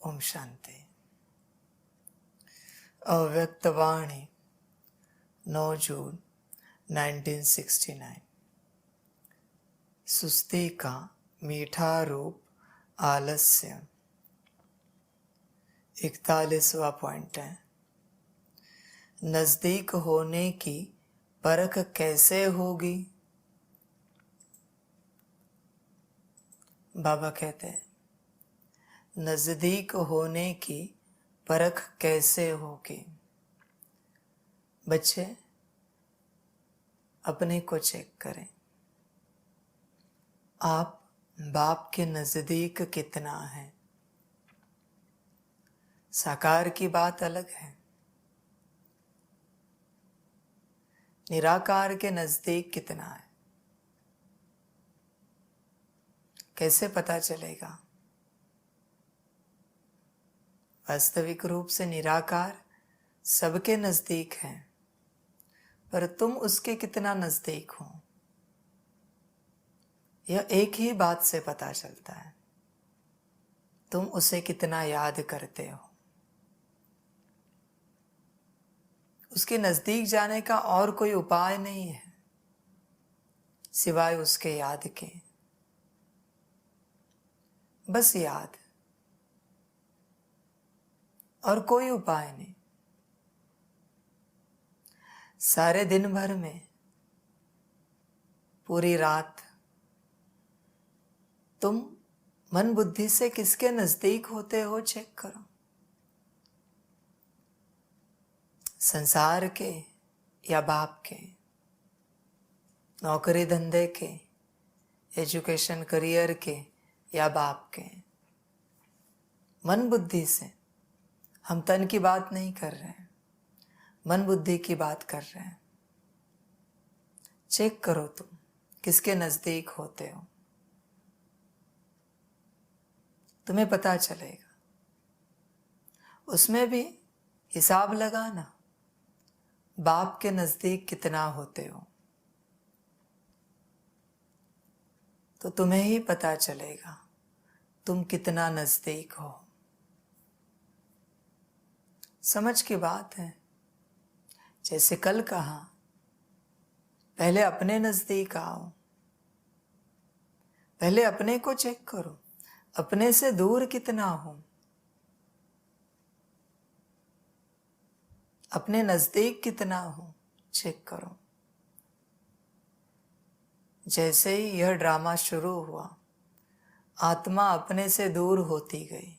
ओम शांति। अव्यक्तवाणी 9 जून 1969। सुस्ती का मीठा रूप आलस्य। 41वां पॉइंट है, नजदीक होने की परख कैसे होगी। बाबा कहते हैं नजदीक होने की परख कैसे होगी। बच्चे अपने को चेक करें, आप बाप के नजदीक कितना है। साकार की बात अलग है, निराकार के नजदीक कितना है कैसे पता चलेगा। वास्तविक रूप से निराकार सबके नजदीक है, पर तुम उसके कितना नजदीक हो यह एक ही बात से पता चलता है, तुम उसे कितना याद करते हो। उसके नजदीक जाने का और कोई उपाय नहीं है सिवाय उसके याद के। बस याद, और कोई उपाय नहीं। सारे दिन भर में पूरी रात तुम मन बुद्धि से किसके नजदीक होते हो चेक करो। संसार के या बाप के, नौकरी धंधे के, एजुकेशन करियर के या बाप के। मन बुद्धि से, हम तन की बात नहीं कर रहे हैं, मन बुद्धि की बात कर रहे हैं। चेक करो तुम किसके नजदीक होते हो, तुम्हें पता चलेगा। उसमें भी हिसाब लगाना, बाप के नजदीक कितना होते हो तो तुम्हें ही पता चलेगा तुम कितना नजदीक हो। समझ की बात है। जैसे कल कहा, पहले अपने नजदीक आओ, पहले अपने को चेक करो, अपने से दूर कितना हो, अपने नजदीक कितना हो चेक करो। जैसे ही यह ड्रामा शुरू हुआ, आत्मा अपने से दूर होती गई।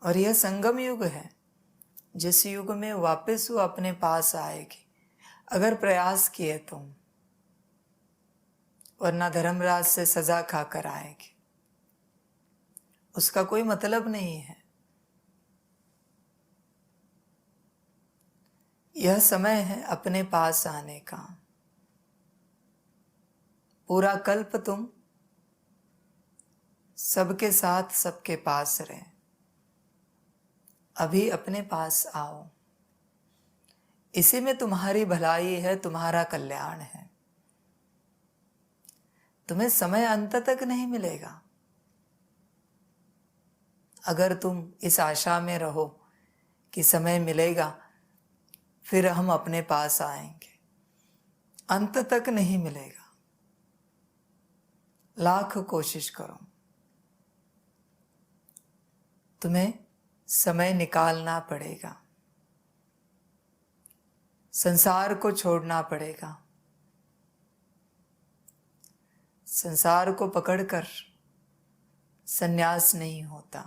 और यह संगम युग है, जिस युग में वापस वो अपने पास आएगी अगर प्रयास किए तुम, वरना धर्मराज से सजा खाकर आएगी। उसका कोई मतलब नहीं है। यह समय है अपने पास आने का। पूरा कल्प तुम सबके साथ सबके पास रहे, अभी अपने पास आओ। इसी में तुम्हारी भलाई है, तुम्हारा कल्याण है। तुम्हें समय अंत तक नहीं मिलेगा अगर तुम इस आशा में रहो कि समय मिलेगा फिर हम अपने पास आएंगे। अंत तक नहीं मिलेगा। लाख कोशिश करो, तुम्हें समय निकालना पड़ेगा, संसार को छोड़ना पड़ेगा। संसार को पकड़कर संन्यास नहीं होता।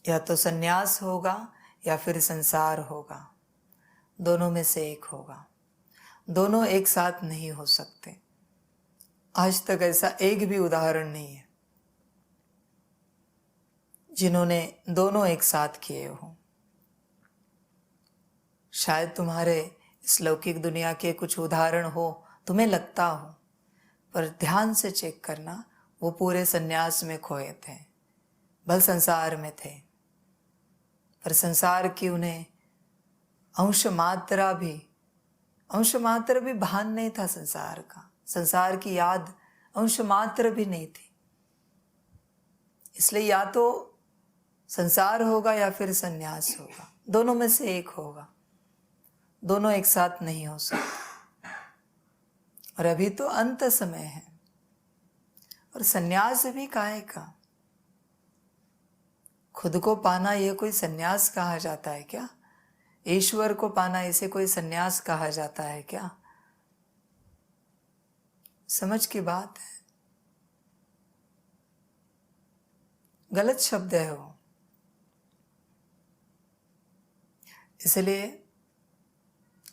या तो संन्यास होगा या फिर संसार होगा, दोनों में से एक होगा। दोनों एक साथ नहीं हो सकते। आज तक ऐसा एक भी उदाहरण नहीं है जिन्होंने दोनों एक साथ किए हो। शायद तुम्हारे इस लौकिक दुनिया के कुछ उदाहरण हो, तुम्हें लगता हो, पर ध्यान से चेक करना, वो पूरे संन्यास में खोए थे, भल संसार में थे, पर संसार की उन्हें अंश मात्र भी भान नहीं था। संसार का, संसार की याद अंश मात्र भी नहीं थी। इसलिए या तो संसार होगा या फिर संन्यास होगा, दोनों में से एक होगा, दोनों एक साथ नहीं हो सकते। और अभी तो अंत समय है, और संन्यास भी काहे का? खुद को पाना यह कोई संन्यास कहा जाता है क्या? ईश्वर को पाना इसे कोई संन्यास कहा जाता है क्या? समझ की बात है, गलत शब्द है वो। इसलिए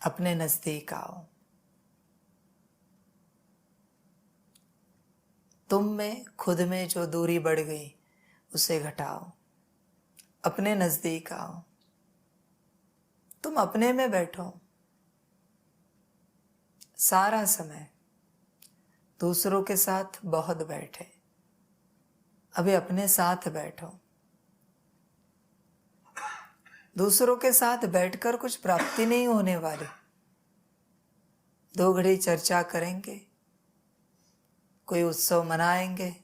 अपने नजदीक आओ, तुम में खुद में जो दूरी बढ़ गई उसे घटाओ, अपने नजदीक आओ। तुम अपने में बैठो सारा समय, दूसरों के साथ बहुत बैठे, अभी अपने साथ बैठो। दूसरों के साथ बैठकर कुछ प्राप्ति नहीं होने वाली। 2 घड़ी चर्चा करेंगे, कोई उत्सव मनाएंगे,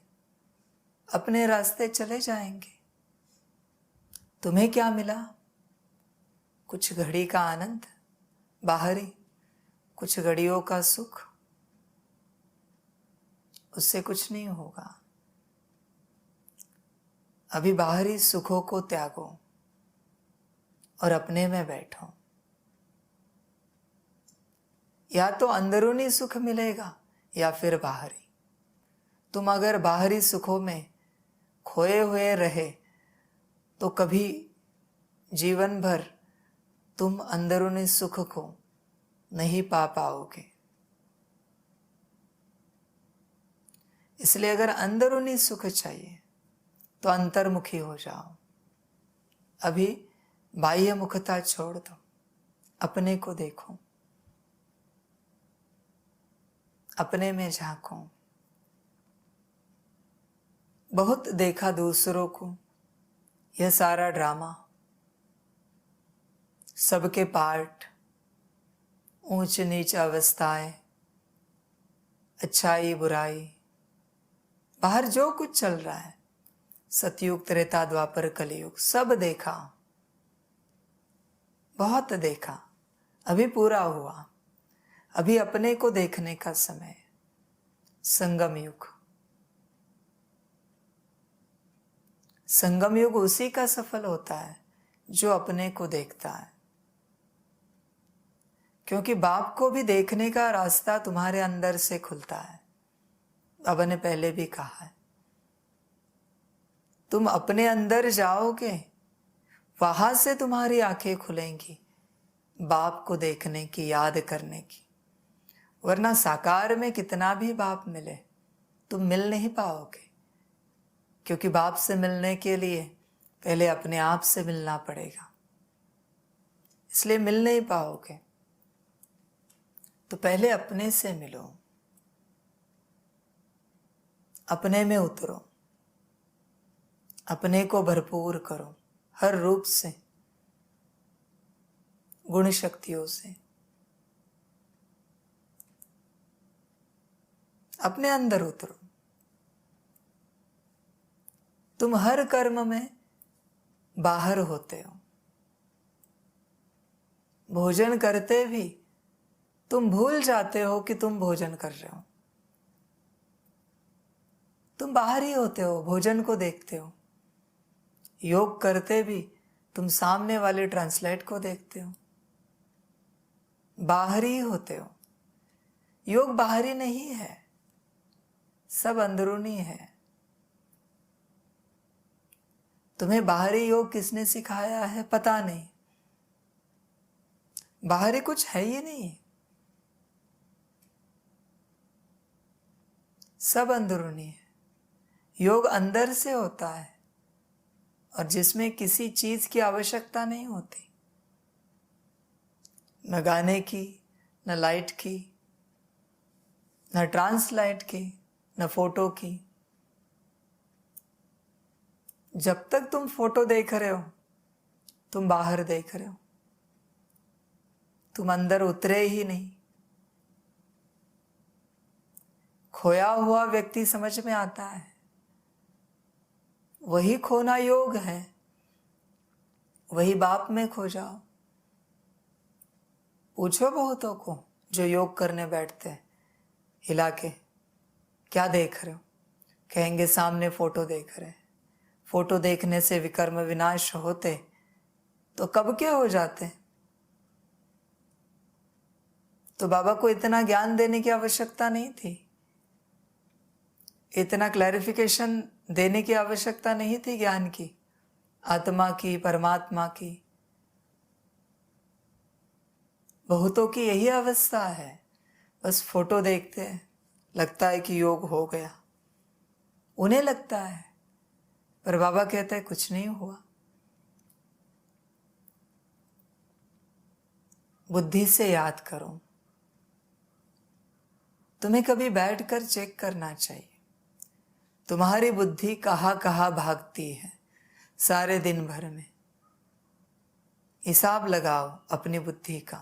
अपने रास्ते चले जाएंगे। तुम्हें क्या मिला? कुछ घड़ी का आनंद बाहरी, कुछ घड़ियों का सुख, उससे कुछ नहीं होगा। अभी बाहरी सुखों को त्यागो और अपने में बैठो। या तो अंदरूनी सुख मिलेगा या फिर बाहरी। तुम अगर बाहरी सुखों में खोए हुए रहे तो कभी जीवन भर तुम अंदरूनी सुख को नहीं पा पाओगे। इसलिए अगर अंदरूनी सुख चाहिए तो अंतर्मुखी हो जाओ। अभी बाह्य मुखता छोड़ दो, अपने को देखो, अपने में झांको। बहुत देखा दूसरों को, यह सारा ड्रामा, सबके पार्ट, ऊंच नीच अवस्थाएं, अच्छाई बुराई, बाहर जो कुछ चल रहा है, सतयुग त्रेता द्वापर कलयुग, सब देखा, बहुत देखा। अभी पूरा हुआ, अभी अपने को देखने का समय, संगम युग। संगम युग उसी का सफल होता है जो अपने को देखता है, क्योंकि बाप को भी देखने का रास्ता तुम्हारे अंदर से खुलता है। बाबा ने पहले भी कहा है, तुम अपने अंदर जाओगे, वहां से तुम्हारी आंखें खुलेंगी बाप को देखने की, याद करने की। वरना साकार में कितना भी बाप मिले, तुम मिल नहीं पाओगे, क्योंकि बाप से मिलने के लिए पहले अपने आप से मिलना पड़ेगा। इसलिए मिल नहीं पाओगे, तो पहले अपने से मिलो, अपने में उतरो, अपने को भरपूर करो हर रूप से, गुण शक्तियों से। अपने अंदर उतरो। तुम हर कर्म में बाहर होते हो। भोजन करते भी तुम भूल जाते हो कि तुम भोजन कर रहे हो। तुम बाहर ही होते हो, भोजन को देखते हो। योग करते भी तुम सामने वाले ट्रांसलेट को देखते हो, बाहरी होते हो। योग बाहरी नहीं है, सब अंदरूनी है। तुम्हें बाहरी योग किसने सिखाया है पता नहीं, बाहरी कुछ है ही नहीं, सब अंदरूनी है। योग अंदर से होता है, और जिसमें किसी चीज की आवश्यकता नहीं होती, न गाने की, न लाइट की, न ट्रांसलाइट की, न फोटो की। जब तक तुम फोटो देख रहे हो, तुम बाहर देख रहे हो, तुम अंदर उतरे ही नहीं। खोया हुआ व्यक्ति समझ में आता है, वही खोना योग है, वही बाप में खो जाओ। पूछो बहुतों को जो योग करने बैठते हैं, हिला के, क्या देख रहे हो? कहेंगे सामने फोटो देख रहे हैं। फोटो देखने से विकर्म विनाश होते तो कब के हो जाते? तो बाबा को इतना ज्ञान देने की आवश्यकता नहीं थी, इतना क्लैरिफिकेशन देने की आवश्यकता नहीं थी ज्ञान की, आत्मा की, परमात्मा की। बहुतों की यही अवस्था है, बस फोटो देखते हैं, लगता है कि योग हो गया, उन्हें लगता है, पर बाबा कहते हैं कुछ नहीं हुआ। बुद्धि से याद करो। तुम्हें कभी बैठकर चेक करना चाहिए, तुम्हारी बुद्धि कहाँ कहाँ भागती है सारे दिन भर में। हिसाब लगाओ अपनी बुद्धि का,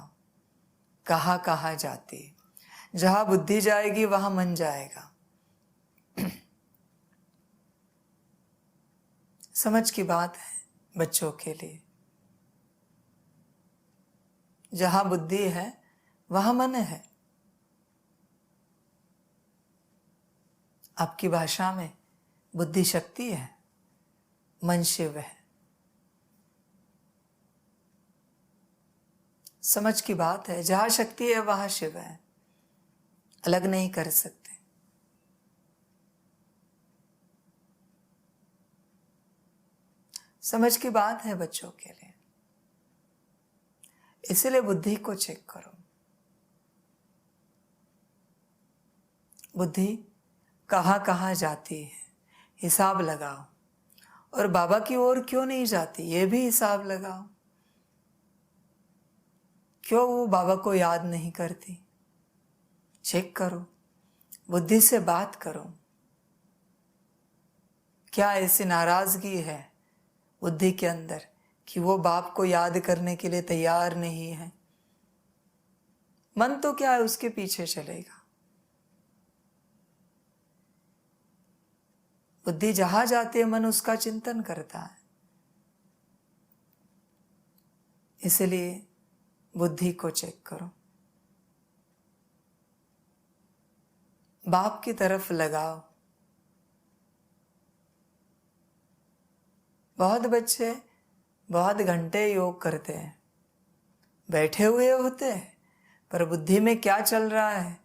कहाँ कहाँ जाती है। जहां बुद्धि जाएगी वहां मन जाएगा। समझ की बात है बच्चों के लिए। जहां बुद्धि है वहां मन है। आपकी भाषा में बुद्धि शक्ति है, मन शिव है। समझ की बात है, जहां शक्ति है वहां शिव है, अलग नहीं कर सकते। समझ की बात है बच्चों के लिए। इसलिए बुद्धि को चेक करो। बुद्धि कहाँ कहाँ जाती है, हिसाब लगाओ। और बाबा की ओर क्यों नहीं जाती, ये भी हिसाब लगाओ। क्यों वो बाबा को याद नहीं करती, चेक करो। बुद्धि से बात करो। क्या ऐसी नाराजगी है बुद्धि के अंदर कि वो बाप को याद करने के लिए तैयार नहीं है? मन तो क्या है, उसके पीछे चलेगा। बुद्धि जहां जाती है मन उसका चिंतन करता है। इसलिए बुद्धि को चेक करो, बाप की तरफ लगाओ। बहुत बच्चे बहुत घंटे योग करते हैं, बैठे हुए होते हैं, पर बुद्धि में क्या चल रहा है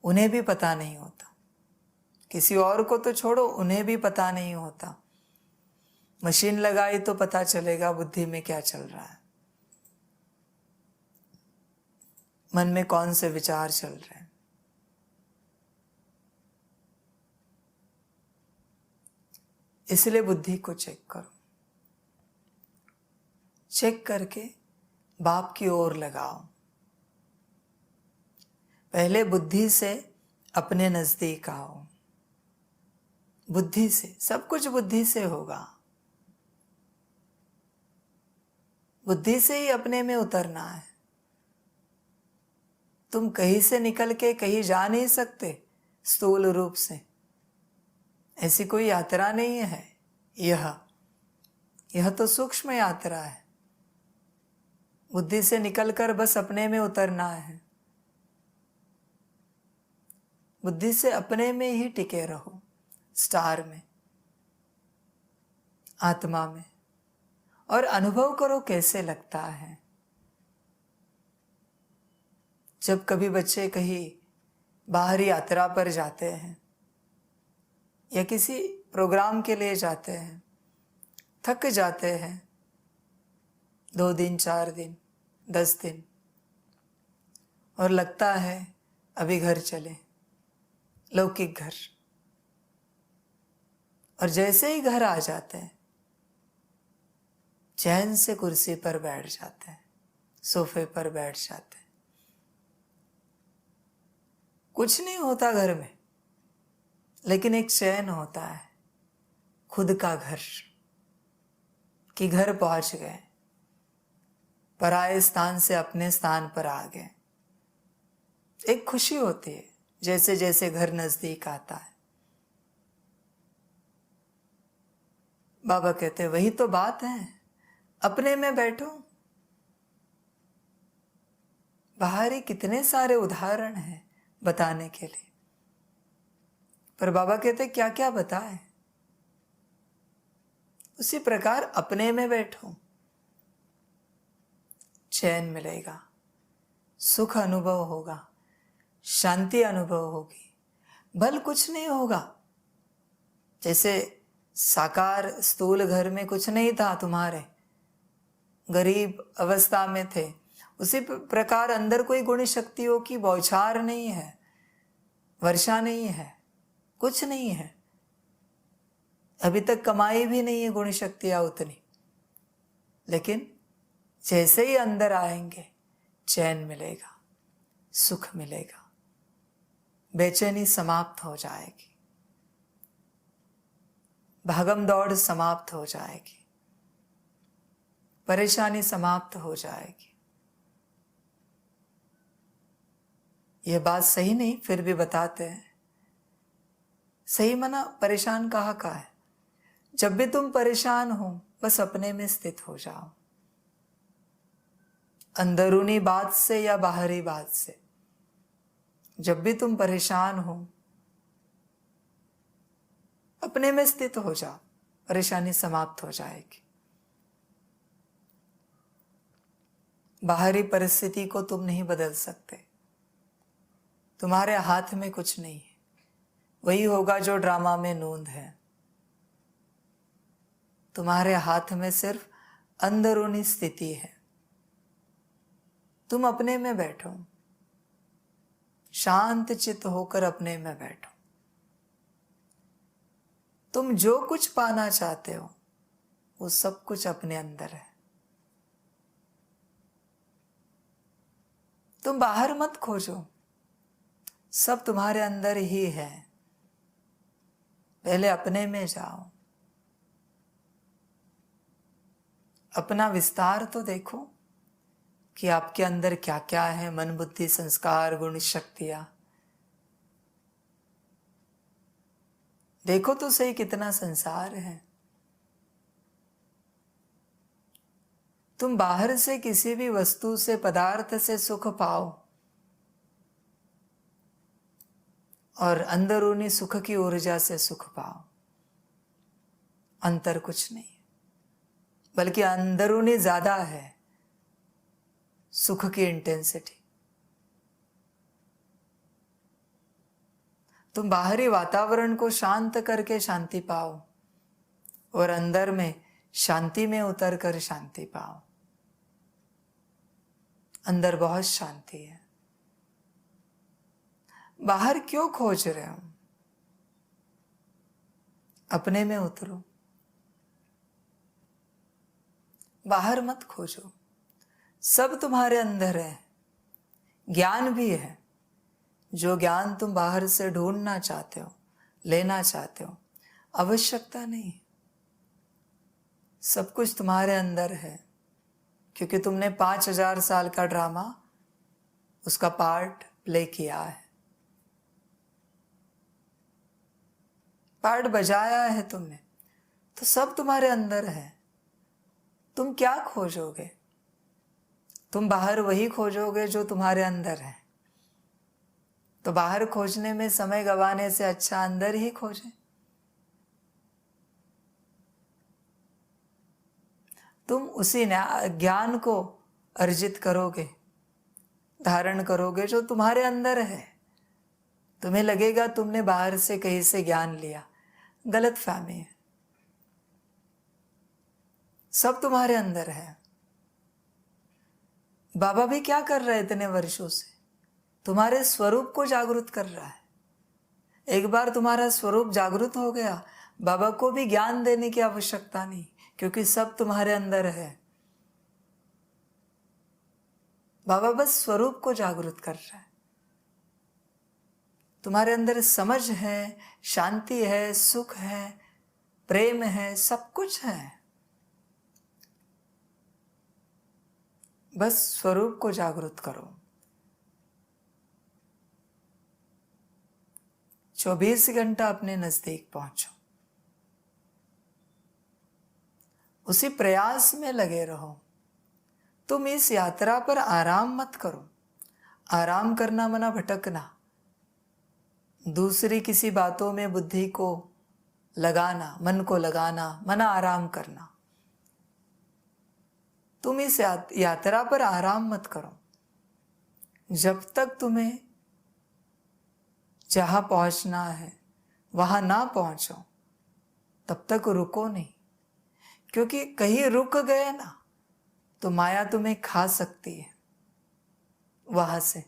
उन्हें भी पता नहीं होता। किसी और को तो छोड़ो, उन्हें भी पता नहीं होता। मशीन लगाई तो पता चलेगा बुद्धि में क्या चल रहा है, मन में कौन से विचार चल रहे हैं। इसलिए बुद्धि को चेक करो। चेक करके बाप की ओर लगाओ। पहले बुद्धि से अपने नजदीक आओ। बुद्धि से, सब कुछ बुद्धि से होगा। बुद्धि से ही अपने में उतरना है। तुम कहीं से निकल के कहीं जा नहीं सकते स्थूल रूप से, ऐसी कोई यात्रा नहीं है। यह तो सूक्ष्म यात्रा है। बुद्धि से निकलकर बस अपने में उतरना है। बुद्धि से अपने में ही टिके रहो, स्टार में, आत्मा में, और अनुभव करो कैसे लगता है। जब कभी बच्चे कहीं बाहरी यात्रा पर जाते हैं या किसी प्रोग्राम के लिए जाते हैं, थक जाते हैं, 2 दिन 4 दिन 10 दिन, और लगता है अभी घर चले, लौकिक घर। और जैसे ही घर आ जाते हैं चैन से कुर्सी पर बैठ जाते हैं, सोफे पर बैठ जाते हैं। कुछ नहीं होता घर में, लेकिन एक चैन होता है, खुद का घर, कि घर पहुंच गए, पराये स्थान से अपने स्थान पर आ गए। एक खुशी होती है जैसे जैसे घर नजदीक आता है। बाबा कहते वही तो बात है, अपने में बैठो। बाहर ही कितने सारे उदाहरण हैं बताने के लिए, पर बाबा कहते क्या क्या बताए। उसी प्रकार अपने में बैठो, चैन मिलेगा, सुख अनुभव होगा, शांति अनुभव होगी, भल कुछ नहीं होगा। जैसे साकार स्थूल घर में कुछ नहीं था, तुम्हारे गरीब अवस्था में थे, उसी प्रकार अंदर कोई गुण शक्तियों की बौछार नहीं है, वर्षा नहीं है, कुछ नहीं है। अभी तक कमाई भी नहीं है गुण शक्तियां उतनी, लेकिन जैसे ही अंदर आएंगे चैन मिलेगा, सुख मिलेगा, बेचैनी समाप्त हो जाएगी, भागम दौड़ समाप्त हो जाएगी, परेशानी समाप्त हो जाएगी। यह बात सही नहीं, फिर भी बताते हैं। सही मना परेशान कहाँ का है? जब भी तुम परेशान हो बस अपने में स्थित हो जाओ, अंदरूनी बात से या बाहरी बात से। जब भी तुम परेशान हो अपने में स्थित हो जाओ, परेशानी समाप्त हो जाएगी। बाहरी परिस्थिति को तुम नहीं बदल सकते, तुम्हारे हाथ में कुछ नहीं है। वही होगा जो ड्रामा में नूंद है। तुम्हारे हाथ में सिर्फ अंदरूनी स्थिति है। तुम अपने में बैठो, शांत चित्त होकर अपने में बैठो। तुम जो कुछ पाना चाहते हो वो सब कुछ अपने अंदर है। तुम बाहर मत खोजो, सब तुम्हारे अंदर ही है। पहले अपने में जाओ, अपना विस्तार तो देखो कि आपके अंदर क्या क्या है, मन बुद्धि संस्कार गुण शक्तियां। देखो तो सही कितना संसार है। तुम बाहर से किसी भी वस्तु से पदार्थ से सुख पाओ और अंदरूनी सुख की ऊर्जा से सुख पाओ, अंतर कुछ नहीं, बल्कि अंदरूनी ज्यादा है सुख की इंटेंसिटी। तुम बाहरी वातावरण को शांत करके शांति पाओ और अंदर में शांति में उतर कर शांति पाओ। अंदर बहुत शांति है। बाहर क्यों खोज रहे हो? अपने में उतरो, बाहर मत खोजो। सब तुम्हारे अंदर है, ज्ञान भी है। जो ज्ञान तुम बाहर से ढूंढना चाहते हो, लेना चाहते हो, आवश्यकता नहीं। सब कुछ तुम्हारे अंदर है, क्योंकि तुमने 5000 साल का ड्रामा, उसका पार्ट प्ले किया है, पार्ट बजाया है तुमने, तो सब तुम्हारे अंदर है। तुम क्या खोजोगे? तुम बाहर वही खोजोगे जो तुम्हारे अंदर है। तो बाहर खोजने में समय गंवाने से अच्छा अंदर ही खोजें। तुम उसी ज्ञान को अर्जित करोगे, धारण करोगे जो तुम्हारे अंदर है। तुम्हें लगेगा तुमने बाहर से कहीं से ज्ञान लिया, गलत फहमी है। सब तुम्हारे अंदर है। बाबा भी क्या कर रहे हैं इतने वर्षों से? तुम्हारे स्वरूप को जागृत कर रहा है। एक बार तुम्हारा स्वरूप जागृत हो गया, बाबा को भी ज्ञान देने की आवश्यकता नहीं, क्योंकि सब तुम्हारे अंदर है। बाबा बस स्वरूप को जागृत कर रहा है। तुम्हारे अंदर समझ है, शांति है, सुख है, प्रेम है, सब कुछ है। बस स्वरूप को जागृत करो। 24 घंटा अपने नजदीक पहुंचो। उसी प्रयास में लगे रहो। तुम इस यात्रा पर आराम मत करो। आराम करना मना भटकना, दूसरी किसी बातों में बुद्धि को लगाना, मन को लगाना मना आराम करना। तुम इस यात्रा पर आराम मत करो। जब तक तुम्हें जहां पहुंचना है वहां ना पहुंचो तब तक रुको नहीं, क्योंकि कहीं रुक गए ना तो माया तुम्हें खा सकती है वहां से।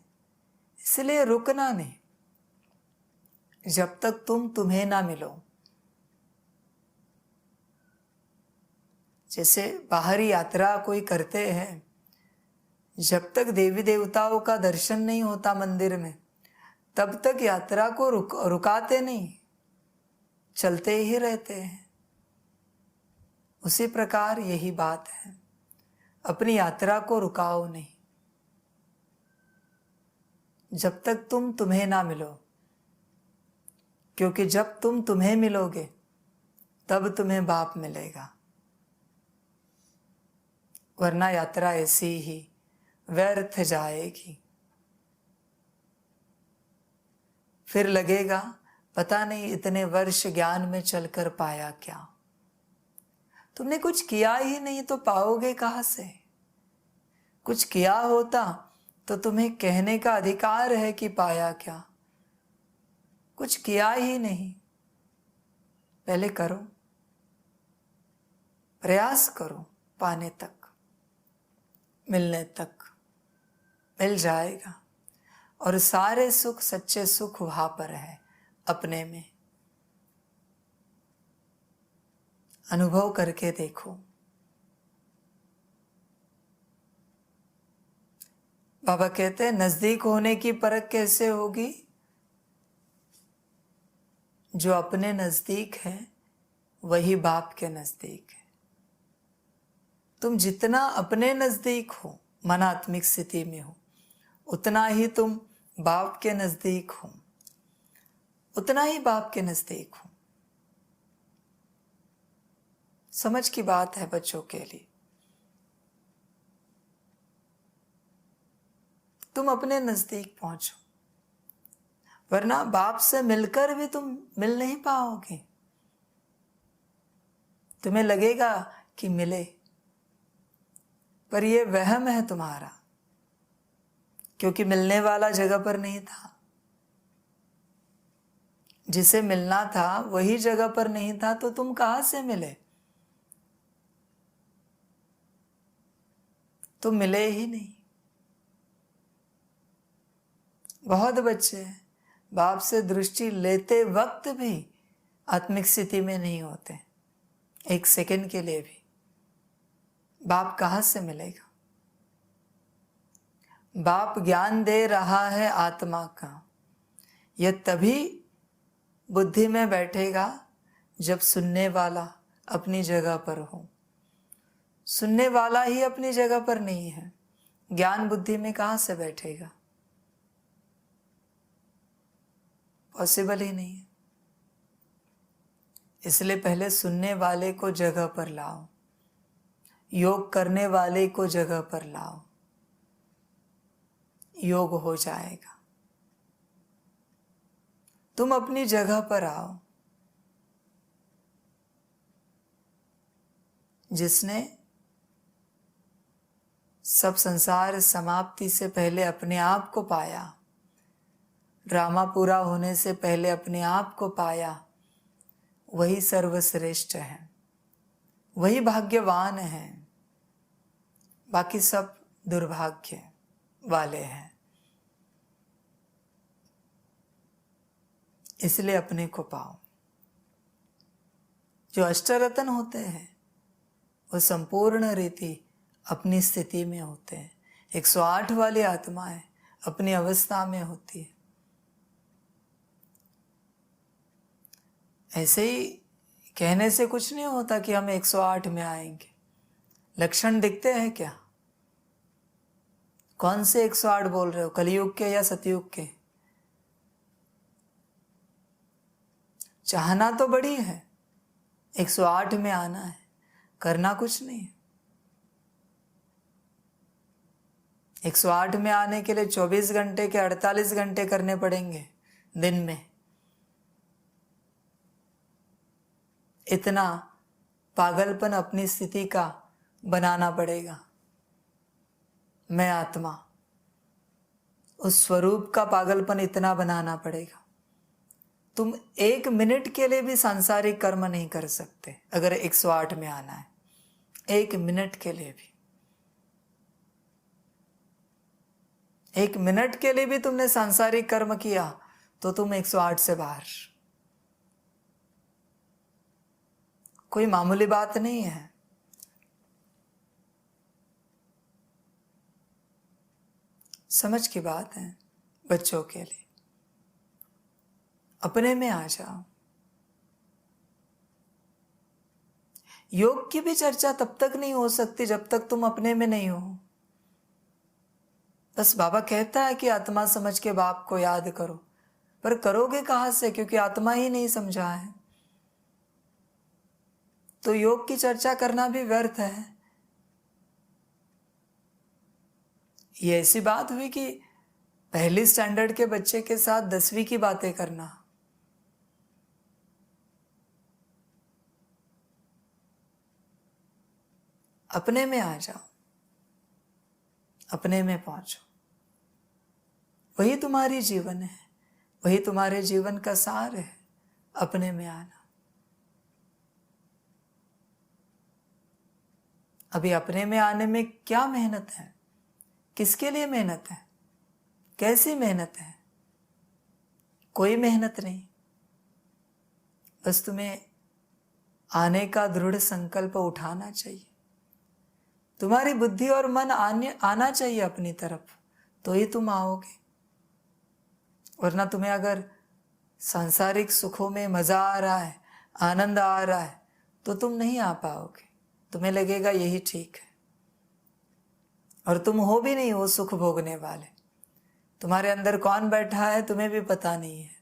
इसलिए रुकना नहीं जब तक तुम तुम्हें ना मिलो। जैसे बाहरी यात्रा कोई करते हैं, जब तक देवी देवताओं का दर्शन नहीं होता मंदिर में तब तक यात्रा को रुकाते नहीं, चलते ही रहते हैं। उसी प्रकार यही बात है, अपनी यात्रा को रुकाओ नहीं जब तक तुम तुम्हें ना मिलो, क्योंकि जब तुम तुम्हें मिलोगे तब तुम्हें बाप मिलेगा, वरना यात्रा ऐसी ही व्यर्थ जाएगी। फिर लगेगा पता नहीं इतने वर्ष ज्ञान में चलकर पाया क्या। तुमने कुछ किया ही नहीं तो पाओगे कहां से। कुछ किया होता तो तुम्हें कहने का अधिकार है कि पाया क्या। कुछ किया ही नहीं, पहले करो, प्रयास करो, पाने तक, मिलने तक मिल जाएगा। और सारे सुख, सच्चे सुख वहां पर है, अपने में। अनुभव करके देखो। बाबा कहते हैं नजदीक होने की परख कैसे होगी। जो अपने नजदीक है वही बाप के नजदीक है। तुम जितना अपने नजदीक हो, मनात्मिक स्थिति में हो, उतना ही तुम बाप के नजदीक हो, उतना ही बाप के नजदीक हो। समझ की बात है बच्चों के लिए। तुम अपने नजदीक पहुंचो, वरना बाप से मिलकर भी तुम मिल नहीं पाओगे। तुम्हें लगेगा कि मिले, पर यह वहम है तुम्हारा, क्योंकि मिलने वाला जगह पर नहीं था। जिसे मिलना था वही जगह पर नहीं था, तो तुम कहां से मिले। तुम मिले ही नहीं। बहुत बच्चे बाप से दृष्टि लेते वक्त भी आत्मिक स्थिति में नहीं होते, एक सेकंड के लिए भी। बाप कहां से मिलेगा। बाप ज्ञान दे रहा है आत्मा का, यह तभी बुद्धि में बैठेगा जब सुनने वाला अपनी जगह पर हो। सुनने वाला ही अपनी जगह पर नहीं है, ज्ञान बुद्धि में कहां से बैठेगा। पॉसिबल ही नहीं है। इसलिए पहले सुनने वाले को जगह पर लाओ, योग करने वाले को जगह पर लाओ, योग हो जाएगा। तुम अपनी जगह पर आओ। जिसने सब संसार समाप्ति से पहले अपने आप को पाया, ड्रामा पूरा होने से पहले अपने आप को पाया, वही सर्वश्रेष्ठ है, वही भाग्यवान है। बाकी सब दुर्भाग्य वाले हैं। इसलिए अपने को पाओ। जो अष्टरत्न होते हैं वो संपूर्ण रीति अपनी स्थिति में होते हैं। 108 वाली आत्माएं अपनी अवस्था में होती है। ऐसे ही कहने से कुछ नहीं होता कि हम 108 में आएंगे। लक्षण दिखते हैं क्या। कौन से 108 बोल रहे हो, कलयुग के या सतयुग के। चाहना तो बड़ी है, 108 में आना है। करना कुछ नहीं है। 108 में आने के लिए 24 घंटे के 48 घंटे करने पड़ेंगे दिन में। इतना पागलपन अपनी स्थिति का बनाना पड़ेगा। मैं आत्मा, उस स्वरूप का पागलपन इतना बनाना पड़ेगा। तुम 1 मिनट के लिए भी सांसारिक कर्म नहीं कर सकते अगर 108 में आना है। 1 मिनट के लिए भी, 1 मिनट के लिए भी तुमने सांसारिक कर्म किया तो तुम 108 से बाहर। कोई मामूली बात नहीं है। समझ की बात है बच्चों के लिए। अपने में आ जाओ। योग की भी चर्चा तब तक नहीं हो सकती जब तक तुम अपने में नहीं हो। बस बाबा कहता है कि आत्मा समझ के बाप को याद करो, पर करोगे कहां से, क्योंकि आत्मा ही नहीं समझा है। तो योग की चर्चा करना भी व्यर्थ है। ये ऐसी बात हुई कि पहली स्टैंडर्ड के बच्चे के साथ 10वीं की बातें करना। अपने में आ जाओ, अपने में पहुंचो। वही तुम्हारी जीवन है, वही तुम्हारे जीवन का सार है, अपने में आना। अभी अपने में आने में क्या मेहनत है, किसके लिए मेहनत है, कैसी मेहनत है? कोई मेहनत नहीं। बस तुम्हें आने का दृढ़ संकल्प उठाना चाहिए। तुम्हारी बुद्धि और मन आना चाहिए अपनी तरफ, तो ही तुम आओगे। वरना तुम्हें अगर सांसारिक सुखों में मजा आ रहा है, आनंद आ रहा है, तो तुम नहीं आ पाओगे। तुम्हें लगेगा यही ठीक है, और तुम हो भी नहीं वो सुख भोगने वाले। तुम्हारे अंदर कौन बैठा है तुम्हें भी पता नहीं है।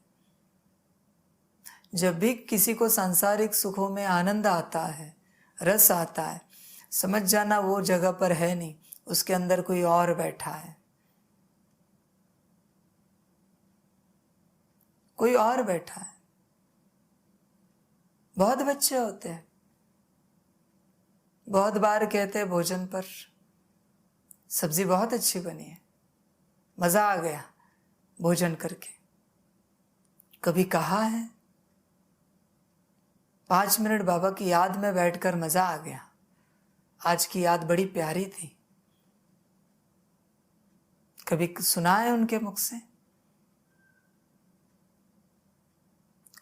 जब भी किसी को सांसारिक सुखों में आनंद आता है, रस आता है, समझ जाना वो जगह पर है नहीं, उसके अंदर कोई और बैठा है। कोई और बैठा है। बहुत बच्चे होते हैं, बहुत बार कहते हैं भोजन पर सब्जी बहुत अच्छी बनी है, मजा आ गया भोजन करके। कभी कहा है 5 मिनट बाबा की याद में बैठकर मजा आ गया, आज की याद बड़ी प्यारी थी? कभी सुना है उनके मुख से?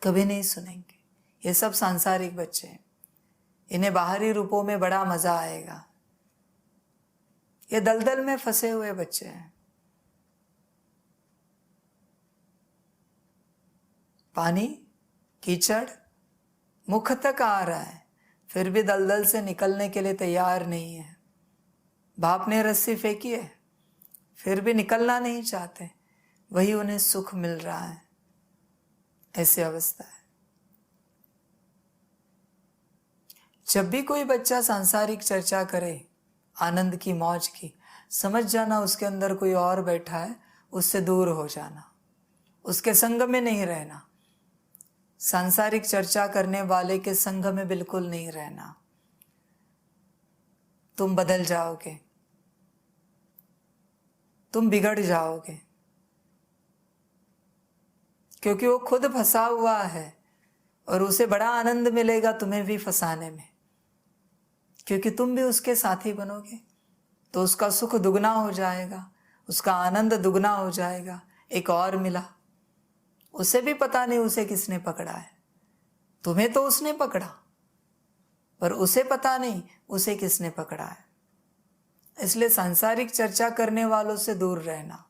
कभी नहीं सुनेंगे। ये सब सांसारिक बच्चे हैं, इन्हें बाहरी रूपों में बड़ा मजा आएगा। ये दलदल में फंसे हुए बच्चे हैं। पानी कीचड़ मुख तक आ रहा है, फिर भी दलदल से निकलने के लिए तैयार नहीं है। बाप ने रस्सी फेंकी है, फिर भी निकलना नहीं चाहते, वही उन्हें सुख मिल रहा है। ऐसी अवस्था है। जब भी कोई बच्चा सांसारिक चर्चा करे, आनंद की मौज की, समझ जाना उसके अंदर कोई और बैठा है, उससे दूर हो जाना, उसके संग में नहीं रहना। सांसारिक चर्चा करने वाले के संग में बिल्कुल नहीं रहना। तुम बदल जाओगे, तुम बिगड़ जाओगे, क्योंकि वो खुद फंसा हुआ है और उसे बड़ा आनंद मिलेगा तुम्हें भी फंसाने में, क्योंकि तुम भी उसके साथी बनोगे तो उसका सुख दुगना हो जाएगा, उसका आनंद दुगना हो जाएगा। एक और मिला, उसे भी पता नहीं उसे किसने पकड़ा है। तुम्हें तो उसने पकड़ा, पर उसे पता नहीं उसे किसने पकड़ा है। इसलिए सांसारिक चर्चा करने वालों से दूर रहना।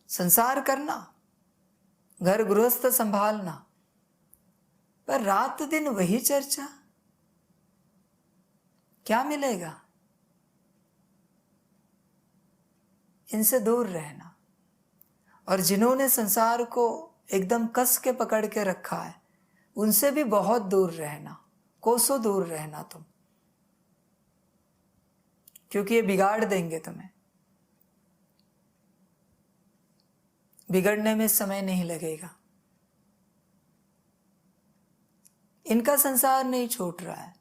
संसार करना, घर गृहस्थ संभालना, पर रात दिन वही चर्चा, क्या मिलेगा? इनसे दूर रहना। और जिन्होंने संसार को एकदम कस के पकड़ के रखा है, उनसे भी बहुत दूर रहना, कोसों दूर रहना तुम, क्योंकि ये बिगाड़ देंगे तुम्हें। बिगड़ने में समय नहीं लगेगा। इनका संसार नहीं छूट रहा है।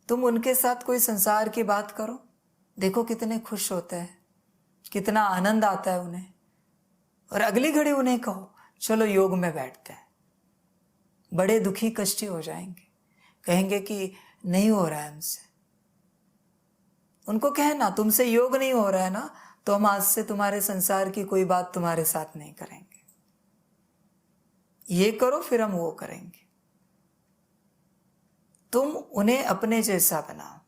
तुम उनके साथ कोई संसार की बात करो, देखो कितने खुश होते हैं, कितना आनंद आता है उन्हें। और अगली घड़ी उन्हें कहो चलो योग में बैठते हैं, बड़े दुखी कष्टी हो जाएंगे, कहेंगे कि नहीं हो रहा है हमसे। उनको कहना तुमसे योग नहीं हो रहा है ना, तो हम आज से तुम्हारे संसार की कोई बात तुम्हारे साथ नहीं करेंगे, ये करो फिर हम वो करेंगे। तुम उन्हें अपने जैसा बनाओ,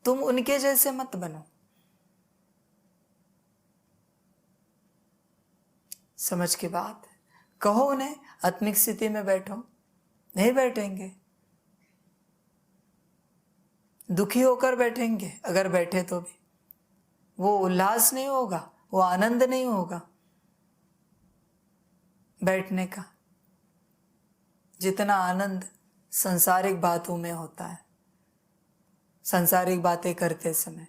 तुम उनके जैसे मत बनो। समझ की बात है। कहो उन्हें आत्मिक स्थिति में बैठो, नहीं बैठेंगे, दुखी होकर बैठेंगे। अगर बैठे तो भी वो उल्लास नहीं होगा, वो आनंद नहीं होगा बैठने का, जितना आनंद सांसारिक बातों में होता है, सांसारिक बातें करते समय।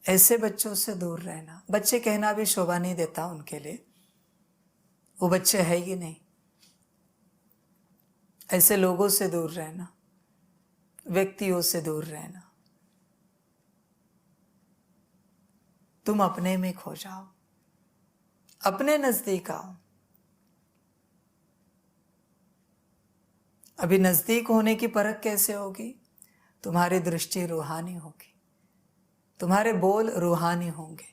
ऐसे बच्चों से दूर रहना। बच्चे कहना भी शोभा नहीं देता उनके लिए, वो बच्चे है ही नहीं। ऐसे लोगों से दूर रहना, व्यक्तियों से दूर रहना। तुम अपने में खो जाओ, अपने नजदीक आओ। अभी नजदीक होने की परख कैसे होगी? तुम्हारी दृष्टि रूहानी होगी, तुम्हारे बोल रूहानी होंगे,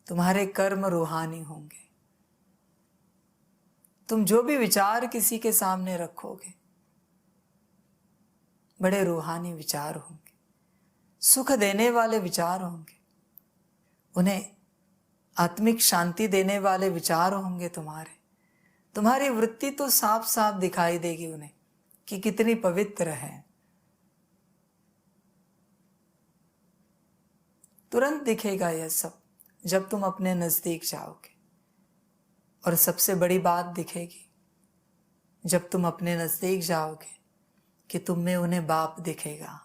तुम्हारे कर्म रूहानी होंगे। तुम जो भी विचार किसी के सामने रखोगे, बड़े रूहानी विचार होंगे, सुख देने वाले विचार होंगे, उन्हें आत्मिक शांति देने वाले विचार होंगे तुम्हारे। तुम्हारी वृत्ति तो साफ साफ दिखाई देगी उन्हें कि कितनी पवित्र है। तुरंत दिखेगा यह सब जब तुम अपने नजदीक जाओगे। और सबसे बड़ी बात दिखेगी जब तुम अपने नजदीक जाओगे कि तुम में उन्हें बाप दिखेगा।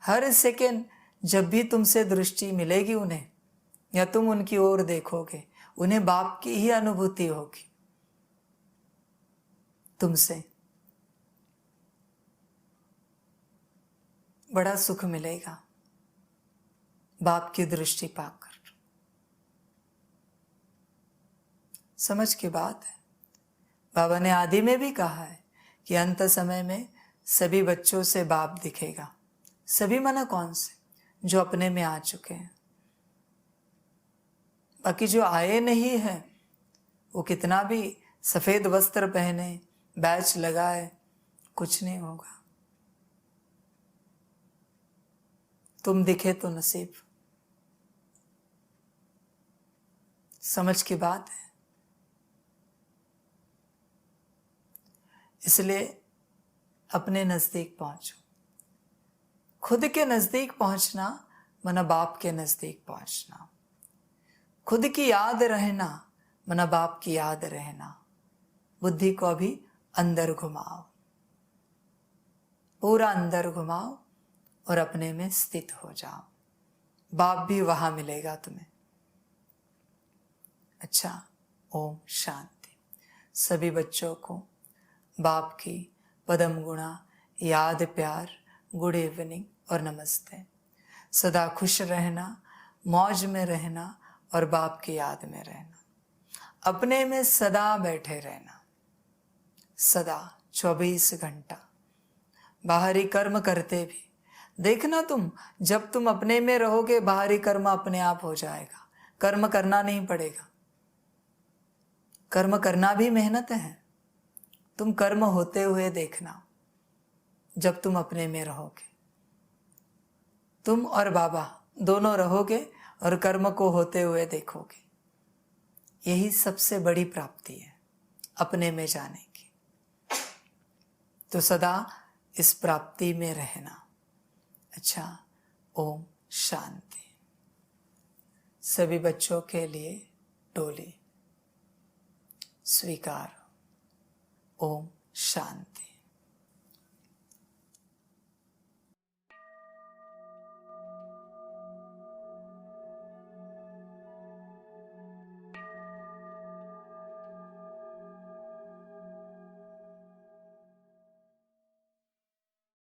हर सेकेंड जब भी तुमसे दृष्टि मिलेगी उन्हें, या तुम उनकी ओर देखोगे, उन्हें बाप की ही अनुभूति होगी तुमसे। बड़ा सुख मिलेगा बाप की दृष्टि पाकर। समझ की बात है। बाबा ने आदि में भी कहा है कि अंत समय में सभी बच्चों से बाप दिखेगा। सभी मना कौन से? जो अपने में आ चुके हैं। बाकी जो आए नहीं है, वो कितना भी सफेद वस्त्र पहने, बैच लगाए, कुछ नहीं होगा। तुम दिखे तो नसीब। समझ की बात है। इसलिए अपने नजदीक पहुंचो। खुद के नजदीक पहुंचना मना बाप के नजदीक पहुंचना। खुद की याद रहना मना बाप की याद रहना। बुद्धि को अभी अंदर घुमाओ, पूरा अंदर घुमाओ और अपने में स्थित हो जाओ। बाप भी वहां मिलेगा तुम्हें। अच्छा, ओम शांति। सभी बच्चों को बाप की पदम गुणा याद, प्यार, गुड इवनिंग और नमस्ते। सदा खुश रहना, मौज में रहना और बाप की याद में रहना। अपने में सदा बैठे रहना, सदा 24 घंटा। बाहरी कर्म करते भी देखना तुम, जब तुम अपने में रहोगे बाहरी कर्म अपने आप हो जाएगा। कर्म करना नहीं पड़ेगा। कर्म करना भी मेहनत है। तुम कर्म होते हुए देखना जब तुम अपने में रहोगे। तुम और बाबा दोनों रहोगे और कर्म को होते हुए देखोगे। यही सबसे बड़ी प्राप्ति है अपने में जाने की। तो सदा इस प्राप्ति में रहना। अच्छा, ओम शांति। सभी बच्चों के लिए टोली। स्वीकार। ओम शांति।